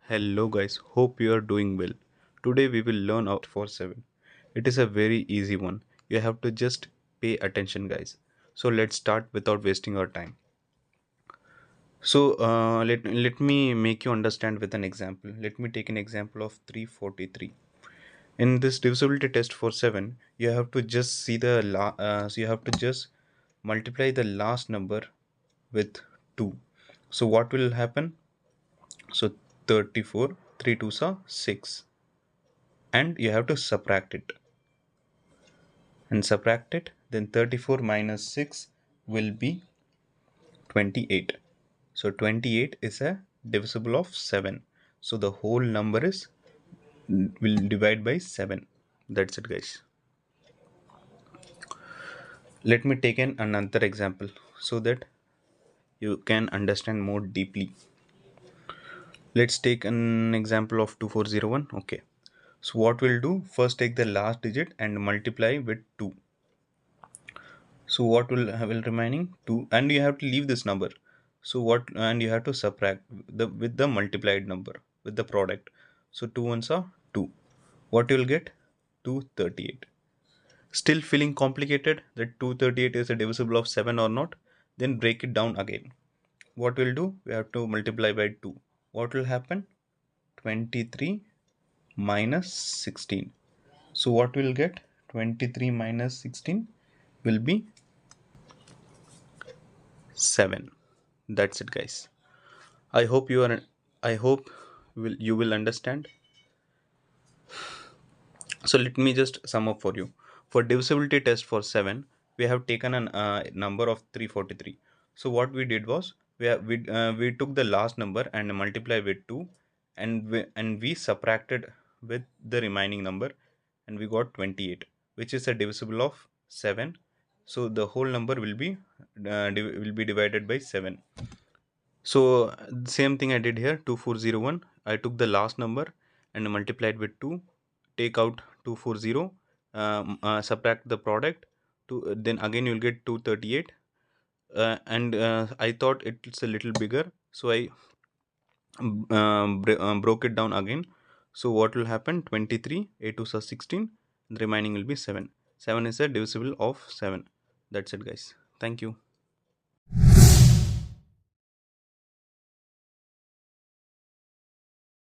Hello guys, hope you are doing well. Today we will learn out for 7. It is a very easy one. You have to just pay attention guys. So let's start without wasting our time. Let me make you understand with an example. Let me take an example of 343. In this divisibility test for 7, you have to just see so you have to just multiply the last number with 2. So what will happen? So 34, 3 2s are 6, and you have to subtract it then 34 minus 6 will be 28. So 28 is a divisible of 7, so the whole number is will divide by 7. That's it guys. Let me take another example so that you can understand more deeply. Let's take an example of 2401. Okay, so what we'll do, first take the last digit and multiply with 2. So what will remaining 2, and you have to leave this number. So what, and you have to subtract the with the multiplied number with the product. So 2 ones are 2. What you will get? 238. Still feeling complicated that 238 is a divisible of 7 or not? Then break it down again. What we'll do? We have to multiply by 2. What will happen? 23 minus 16. So what we'll get? 23 minus 16 will be 7. That's it guys. I hope you will understand. So let me just sum up for you. For divisibility test for 7, we have taken a number of 343. So what we did was we took the last number and multiplied with 2, and we subtracted with the remaining number, and we got 28, which is a divisible of 7. So the whole number will be divided by 7. So same thing I did here, 2401. I took the last number and multiplied with 2. Take out 240, subtract the product. Then again you'll get 238. And I thought it's a little bigger, so I broke it down again. So what will happen? 23, 8 2 are 16. The remaining will be 7. 7 is a divisible of 7. That's it guys. Thank you.